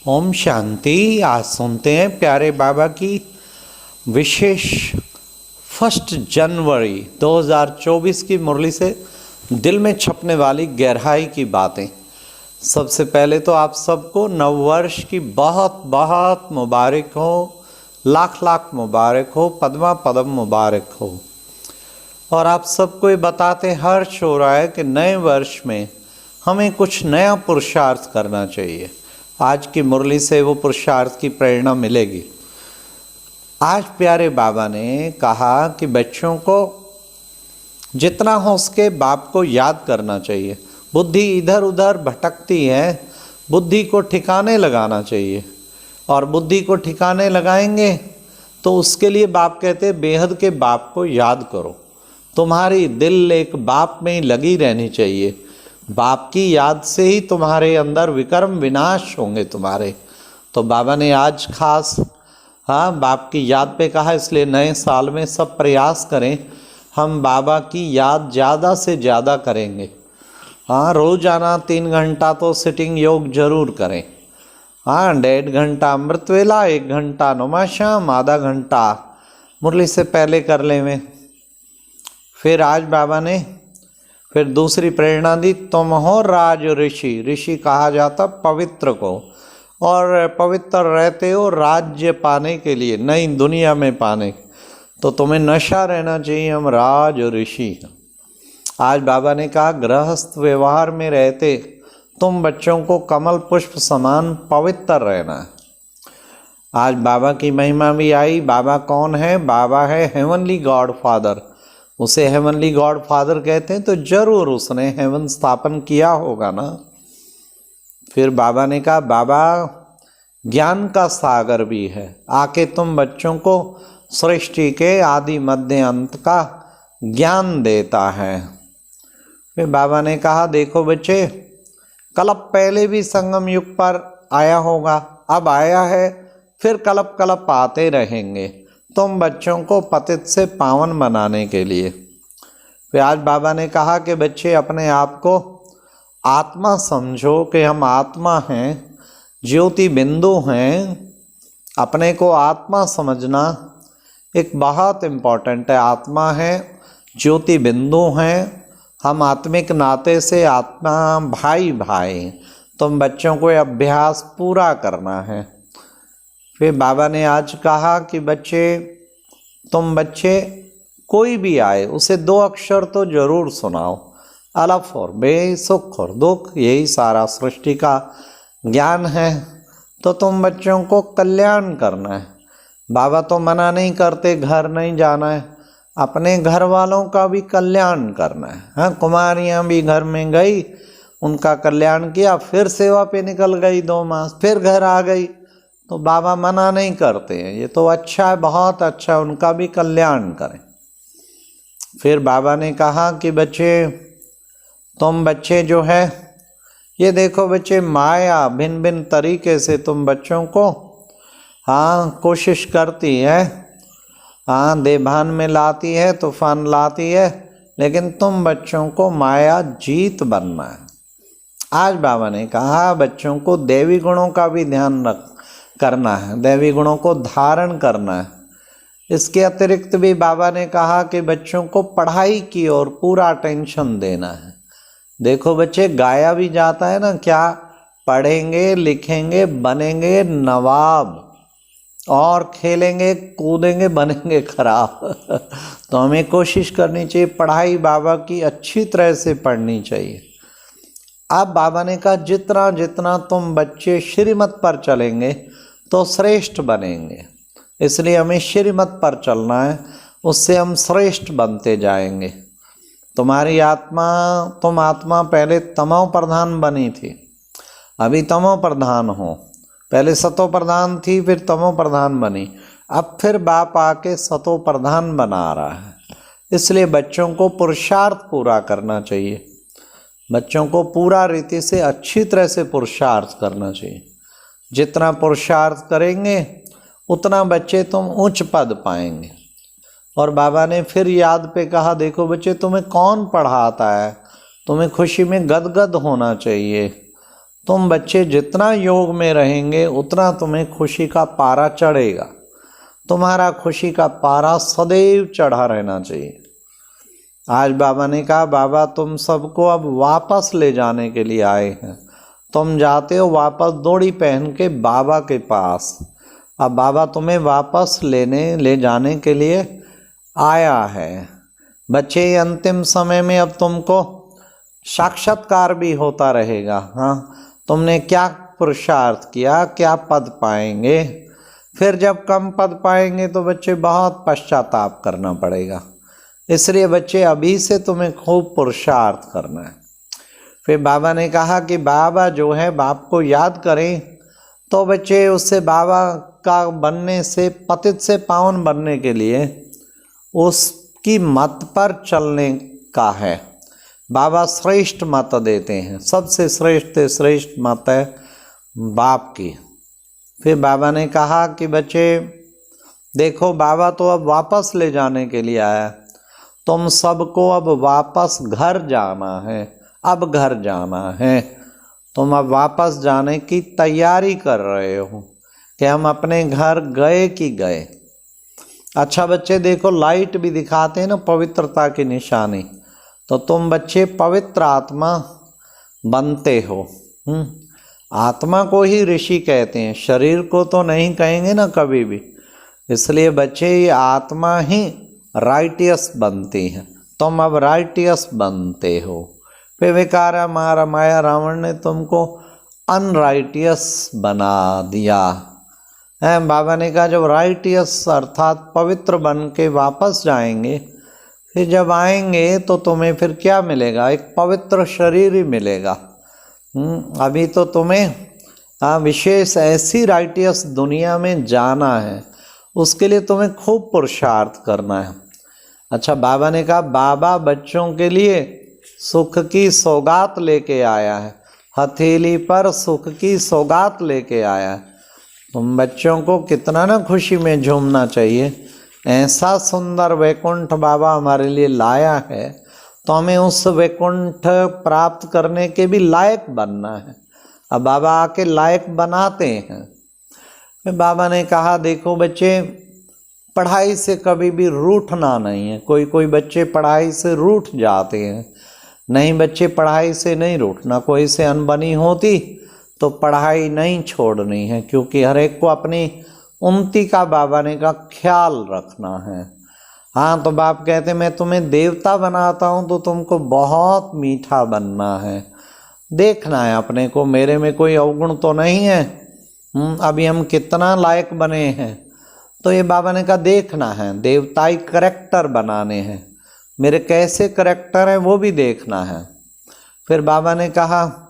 ओम शांति। आज सुनते हैं प्यारे बाबा की विशेष 1 जनवरी 2024 की मुरली से दिल में छपने वाली गहराई की बातें। सबसे पहले तो आप सबको नववर्ष की बहुत बहुत मुबारक हो, लाख लाख मुबारक हो, पद्मा पद्म मुबारक हो। और आप सबको ये बताते हर्ष हो रहा है कि नए वर्ष में हमें कुछ नया पुरुषार्थ करना चाहिए। आज की मुरली से वो पुरुषार्थ की प्रेरणा मिलेगी। आज प्यारे बाबा ने कहा कि बच्चों को जितना हो उसके बाप को याद करना चाहिए। बुद्धि इधर उधर भटकती है, बुद्धि को ठिकाने लगाना चाहिए। और बुद्धि को ठिकाने लगाएंगे तो उसके लिए बाप कहते बेहद के बाप को याद करो। तुम्हारी दिल एक बाप में ही लगी रहनी चाहिए। बाप की याद से ही तुम्हारे अंदर विकर्म विनाश होंगे तुम्हारे। तो बाबा ने आज खास बाप की याद पे कहा, इसलिए नए साल में सब प्रयास करें हम बाबा की याद ज़्यादा से ज़्यादा करेंगे। रोज़ाना 3 घंटा तो सिटिंग योग जरूर करें। 1.5 घंटा अमृत वेला, 1 घंटा नुमाशाम, आधा घंटा मुरली से पहले कर लें। फिर आज बाबा ने फिर दूसरी प्रेरणा दी, तुम हो राज ऋषि। ऋषि कहा जाता पवित्र को, और पवित्र रहते हो राज्य पाने के लिए, नई दुनिया में पाने। तो तुम्हें नशा रहना चाहिए, हम राज ऋषि। आज बाबा ने कहा गृहस्थ व्यवहार में रहते तुम बच्चों को कमल पुष्प समान पवित्र रहना है। आज बाबा की महिमा भी आई। बाबा कौन है? बाबा है हेवनली गॉड फादर। उसे हेवनली गॉड फादर कहते हैं तो जरूर उसने हेवन स्थापन किया होगा ना। फिर बाबा ने कहा बाबा ज्ञान का सागर भी है, आके तुम बच्चों को सृष्टि के आदि मध्य अंत का ज्ञान देता है। फिर बाबा ने कहा देखो बच्चे, कल्प पहले भी संगम युग पर आया होगा, अब आया है, फिर कल्प कल्प आते रहेंगे तुम बच्चों को पतित से पावन बनाने के लिए। फिर आज बाबा ने कहा कि बच्चे अपने आप को आत्मा समझो कि हम आत्मा हैं, ज्योति बिंदु हैं। अपने को आत्मा समझना एक बहुत इम्पोर्टेंट है। आत्मा है, ज्योति बिंदु हैं, हम आत्मिक नाते से आत्मा भाई भाई। तुम बच्चों को अभ्यास पूरा करना है। फिर बाबा ने आज कहा कि तुम बच्चे कोई भी आए उसे 2 अक्षर तो जरूर सुनाओ, अलफ और बे, सुख और दुख, यही सारा सृष्टि का ज्ञान है। तो तुम बच्चों को कल्याण करना है। बाबा तो मना नहीं करते घर नहीं जाना है, अपने घर वालों का भी कल्याण करना है। कुमारियाँ भी घर में गई, उनका कल्याण किया, फिर सेवा पे निकल गई 2 मास, फिर घर आ गई। तो बाबा मना नहीं करते हैं, ये तो अच्छा है, बहुत अच्छा है, उनका भी कल्याण करें। फिर बाबा ने कहा कि बच्चे तुम बच्चे जो है ये देखो बच्चे, माया भिन्न भिन्न तरीके से तुम बच्चों को कोशिश करती है, देभान में लाती है, तूफान लाती है, लेकिन तुम बच्चों को माया जीत बनना है। आज बाबा ने कहा बच्चों को देवी गुणों का भी ध्यान करना है, दैवी गुणों को धारण करना है। इसके अतिरिक्त भी बाबा ने कहा कि बच्चों को पढ़ाई की ओर पूरा अटेंशन देना है। देखो बच्चे, गाया भी जाता है ना, क्या पढ़ेंगे लिखेंगे बनेंगे नवाब, और खेलेंगे कूदेंगे बनेंगे खराब। तो हमें कोशिश करनी चाहिए पढ़ाई बाबा की अच्छी तरह से पढ़नी चाहिए। अब बाबा ने कहा जितना जितना तुम बच्चे श्रीमत पर चलेंगे तो श्रेष्ठ बनेंगे, इसलिए हमें श्रीमत पर चलना है, उससे हम श्रेष्ठ बनते जाएंगे। तुम आत्मा पहले तमो प्रधान बनी थी, अभी तमो प्रधान हो। पहले सतो प्रधान थी, फिर तमो प्रधान बनी, अब फिर बाप आके सतो प्रधान बना रहा है। इसलिए बच्चों को पुरुषार्थ पूरा करना चाहिए। बच्चों को पूरा रीति से अच्छी तरह से पुरुषार्थ करना चाहिए। जितना पुरुषार्थ करेंगे उतना बच्चे तुम उच्च पद पाएंगे। और बाबा ने फिर याद पे कहा देखो बच्चे, तुम्हें कौन पढ़ाता है, तुम्हें खुशी में गदगद होना चाहिए। तुम बच्चे जितना योग में रहेंगे उतना तुम्हें खुशी का पारा चढ़ेगा। तुम्हारा खुशी का पारा सदैव चढ़ा रहना चाहिए। आज बाबा ने कहा, बाबा तुम सबको अब वापस ले जाने के लिए आए हैं। तुम जाते हो वापस दौड़ी पहन के बाबा के पास। अब बाबा तुम्हें वापस ले जाने के लिए आया है। बच्चे, अंतिम समय में अब तुमको साक्षात्कार भी होता रहेगा। हाँ, तुमने क्या पुरुषार्थ किया, क्या पद पाएंगे। फिर जब कम पद पाएंगे तो बच्चे बहुत पश्चाताप करना पड़ेगा। इसलिए बच्चे अभी से तुम्हें खूब पुरुषार्थ करना है। फिर बाबा ने कहा कि बाबा जो है बाप को याद करें तो बच्चे उससे बाबा का बनने से, पतित से पावन बनने के लिए उसकी मत पर चलने का है। बाबा श्रेष्ठ मत देते हैं, सबसे श्रेष्ठ मत है बाप की। फिर बाबा ने कहा कि बच्चे देखो, बाबा तो अब वापस ले जाने के लिए आया। तुम सबको अब वापस घर जाना है। अब घर जाना है। तुम अब वापस जाने की तैयारी कर रहे हो कि हम अपने घर गए कि गए। अच्छा बच्चे देखो, लाइट भी दिखाते हैं ना पवित्रता की निशानी। तो तुम बच्चे पवित्र आत्मा बनते हो। आत्मा को ही ऋषि कहते हैं, शरीर को तो नहीं कहेंगे ना कभी भी। इसलिए बच्चे ये आत्मा ही राइटियस बनती है। तुम अब राइटियस बनते हो। फिर विकारा मारा माया रावण ने तुमको अनराइटियस बना दिया है। बाबा ने कहा जब राइटियस अर्थात पवित्र बन के वापस जाएंगे, फिर जब आएंगे तो तुम्हें फिर क्या मिलेगा, एक पवित्र शरीर ही मिलेगा। अभी तो तुम्हें विशेष ऐसी राइटियस दुनिया में जाना है, उसके लिए तुम्हें खूब पुरुषार्थ करना है। अच्छा, बाबा ने कहा बाबा बच्चों के लिए सुख की सौगात लेके आया है। हथेली पर सुख की सौगात लेके आया है। तुम बच्चों को कितना ना खुशी में झूमना चाहिए। ऐसा सुंदर वैकुंठ बाबा हमारे लिए लाया है, तो हमें उस वैकुंठ प्राप्त करने के भी लायक बनना है। अब बाबा आके लायक बनाते हैं। फिर बाबा ने कहा देखो बच्चे, पढ़ाई से कभी भी रूठना नहीं है। कोई बच्चे पढ़ाई से रूठ जाते हैं। नहीं बच्चे, पढ़ाई से नहीं रूठना। कोई से अनबनी होती तो पढ़ाई नहीं छोड़नी है, क्योंकि हर एक को अपनी उन्नति का बाबा ने का ख्याल रखना है। हाँ, तो बाप कहते मैं तुम्हें देवता बनाता हूँ तो तुमको बहुत मीठा बनना है। देखना है अपने को, मेरे में कोई अवगुण तो नहीं है। अभी हम कितना लायक बने हैं, तो ये बाबा ने कहा देखना है। देवताई करैक्टर बनाने हैं। मेरे कैसे करैक्टर हैं वो भी देखना है। फिर बाबा ने कहा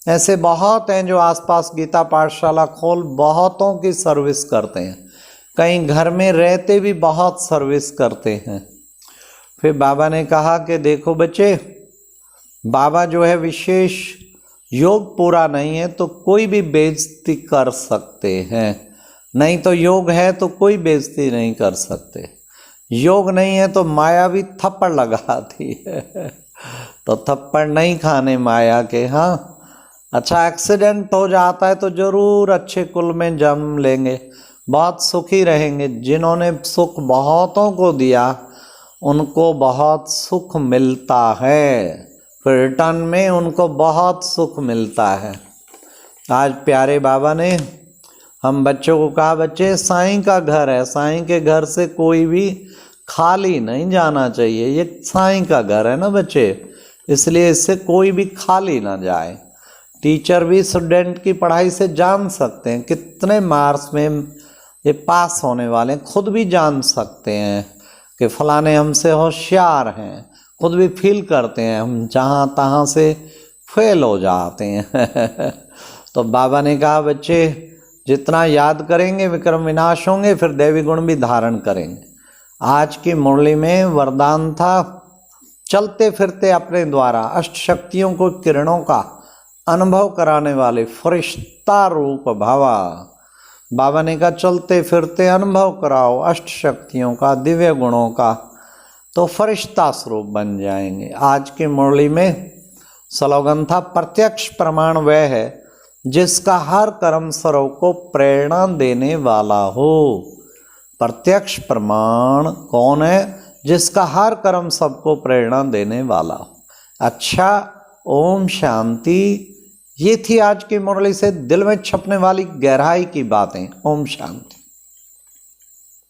ऐसे बहुत हैं जो आसपास गीता पाठशाला खोल बहुतों की सर्विस करते हैं। कहीं घर में रहते भी बहुत सर्विस करते हैं। फिर बाबा ने कहा कि देखो बच्चे, बाबा जो है विशेष योग पूरा नहीं है तो कोई भी बेइज्जती कर सकते हैं। नहीं तो योग है तो कोई बेइज्जती नहीं कर सकते। योग नहीं है तो माया भी थप्पड़ लगाती है तो थप्पड़ नहीं खाने माया के। हाँ, अच्छा एक्सीडेंट हो जाता है तो जरूर अच्छे कुल में जन्म लेंगे, बहुत सुखी रहेंगे। जिन्होंने सुख बहुतों को दिया उनको बहुत सुख मिलता है, फिर रिटर्न में उनको बहुत सुख मिलता है। आज प्यारे बाबा ने हम बच्चों को कहा बच्चे साईं का घर है, साईं के घर से कोई भी खाली नहीं जाना चाहिए। ये साईं का घर है ना बच्चे, इसलिए इससे कोई भी खाली ना जाए। टीचर भी स्टूडेंट की पढ़ाई से जान सकते हैं कितने मार्क्स में ये पास होने वाले हैं। खुद भी जान सकते हैं कि फलाने हमसे होशियार हैं। खुद भी फील करते हैं, हम जहाँ तहाँ से फेल हो जाते हैं तो बाबा ने कहा बच्चे जितना याद करेंगे विक्रम विनाश होंगे, फिर दैवी गुण भी धारण करेंगे। आज की मुरली में वरदान था चलते फिरते अपने द्वारा अष्ट शक्तियों को किरणों का अनुभव कराने वाले फरिश्ता रूप भावा। बाबा ने कहा चलते फिरते अनुभव कराओ अष्ट शक्तियों का, दिव्य गुणों का, तो फरिश्ता स्वरूप बन जाएंगे। आज की मुरली में स्लोगन था प्रत्यक्ष प्रमाण वह है जिसका हर कर्म सर्व को प्रेरणा देने वाला हो। प्रत्यक्ष प्रमाण कौन है? जिसका हर कर्म सबको प्रेरणा देने वाला हो। अच्छा, ओम शांति। ये थी आज की मुरली से दिल में छपने वाली गहराई की बातें। ओम शांति।